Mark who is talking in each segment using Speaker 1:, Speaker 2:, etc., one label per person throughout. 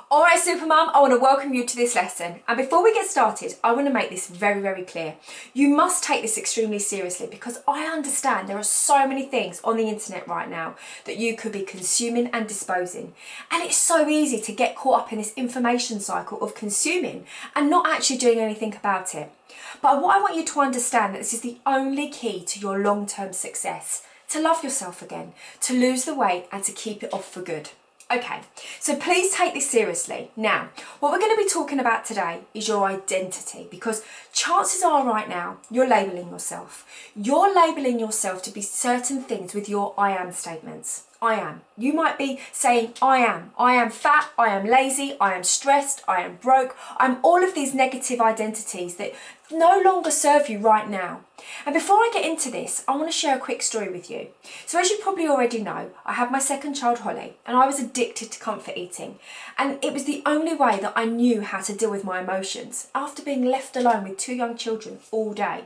Speaker 1: Alright Supermum, I want to welcome you to this lesson, and before we get started I want to make this very clear. You must take this extremely seriously because I understand there are so many things on the internet right now that you could be consuming and disposing, and it's so easy to get caught up in this information cycle of consuming and not actually doing anything about it. But what I want you to understand that this is the only key to your long-term success, to love yourself again, to lose the weight and to keep it off for good. Okay, so please take this seriously. Now, what we're going to be talking about today is your identity, because chances are right now you're labelling yourself. You're labelling yourself to be certain things with your I am statements. I am. You might be saying I am fat, I am lazy, I am stressed, I am broke. I'm all of these negative identities that no longer serve you right now. And before I get into this, I want to share a quick story with you. So as you probably already know, I had my second child, Holly, and I was addicted to comfort eating. And it was the only way that I knew how to deal with my emotions after being left alone with two young children all day.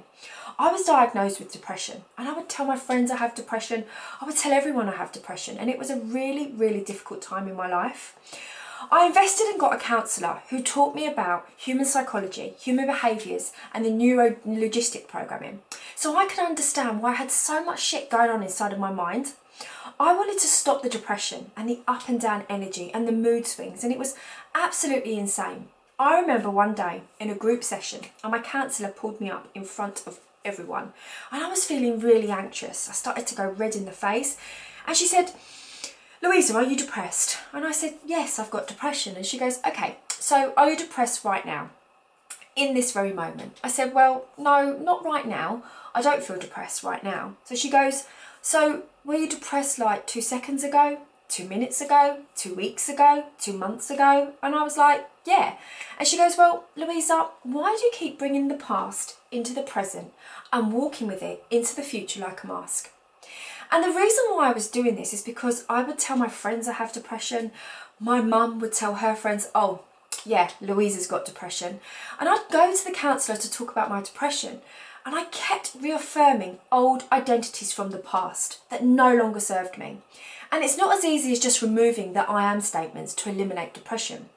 Speaker 1: I was diagnosed with depression, and I would tell my friends I have depression. I would tell everyone I have depression, and it was a really difficult time in my life. I invested and got a counsellor who taught me about human psychology, human behaviours and the neuro-logistic programming, so I could understand why I had so much shit going on inside of my mind. I wanted to stop the depression and the up and down energy and the mood swings, and it was absolutely insane. I remember one day in a group session and my counsellor pulled me up in front of everyone, and I was feeling really anxious. I started to go red in the face, and she said, "Louisa, are you depressed?" And I said, "Yes, I've got depression." And she goes, "Okay, so are you depressed right now, in this very moment?" I said, "Well, no, not right now. I don't feel depressed right now." So she goes, "So were you depressed like 2 seconds ago, 2 minutes ago, 2 weeks ago, 2 months ago?" And I was like, "Yeah." And she goes, "Well, Louisa, why do you keep bringing the past into the present and walking with it into the future like a mask?" And the reason why I was doing this is because I would tell my friends I have depression. My mum would tell her friends, "Oh, yeah, Louisa's got depression." And I'd go to the counsellor to talk about my depression, and I kept reaffirming old identities from the past that no longer served me. And it's not as easy as just removing the I am statements to eliminate depression.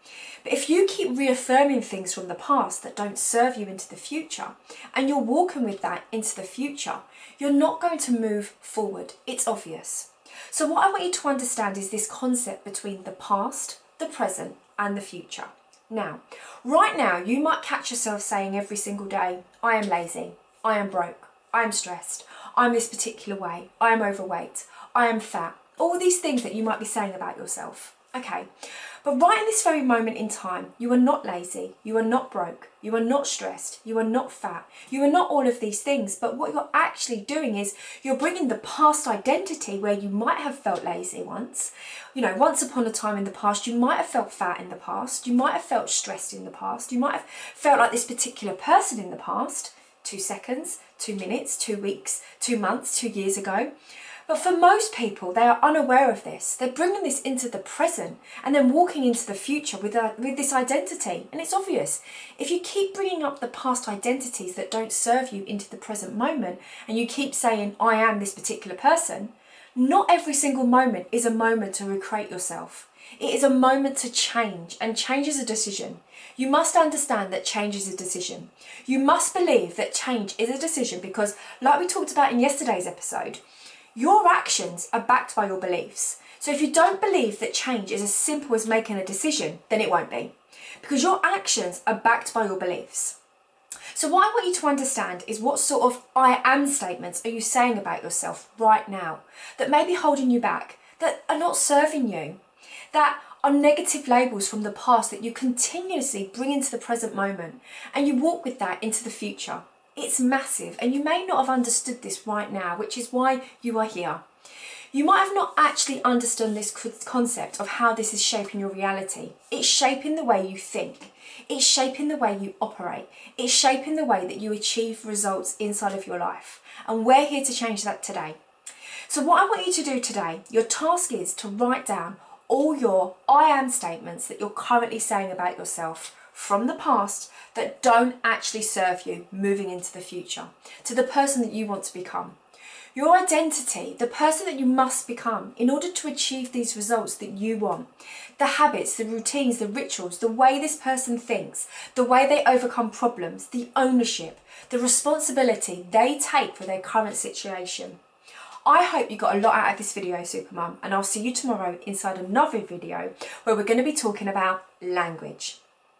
Speaker 1: But if you keep reaffirming things from the past that don't serve you into the future, and you're walking with that into the future, you're not going to move forward. It's obvious. So what I want you to understand is this concept between the past, the present, and the future. Now, right now, you might catch yourself saying every single day, "I am lazy, I am broke, I am stressed, I'm this particular way, I am overweight, I am fat." All these things that you might be saying about yourself. Okay, but right in this very moment in time, you are not lazy, you are not broke, you are not stressed, you are not fat, you are not all of these things. But what you're actually doing is you're bringing the past identity where you might have felt lazy once. You know, once upon a time in the past, you might have felt fat in the past, you might have felt stressed in the past, you might have felt like this particular person in the past, 2 seconds, 2 minutes, 2 weeks, 2 months, 2 years ago. But for most people, they are unaware of this. They're bringing this into the present and then walking into the future with this identity. And it's obvious. If you keep bringing up the past identities that don't serve you into the present moment, and you keep saying, "I am this particular person," not every single moment is a moment to recreate yourself. It is a moment to change, and change is a decision. You must understand that change is a decision. You must believe that change is a decision because, like we talked about in yesterday's episode, your actions are backed by your beliefs. So if you don't believe that change is as simple as making a decision, then it won't be. Because your actions are backed by your beliefs. So what I want you to understand is what sort of I am statements are you saying about yourself right now that may be holding you back, that are not serving you, that are negative labels from the past that you continuously bring into the present moment, and you walk with that into the future. It's massive, and you may not have understood this right now, which is why you are here. You might have not actually understood this concept of how this is shaping your reality. It's shaping the way you think. It's shaping the way you operate. It's shaping the way that you achieve results inside of your life. And we're here to change that today. So what I want you to do today, your task is to write down all your I am statements that you're currently saying about yourself from the past that don't actually serve you moving into the future, to the person that you want to become. Your identity, the person that you must become in order to achieve these results that you want. The habits, the routines, the rituals, the way this person thinks, the way they overcome problems, the ownership, the responsibility they take for their current situation. I hope you got a lot out of this video, Supermum, and I'll see you tomorrow inside another video where we're going to be talking about language.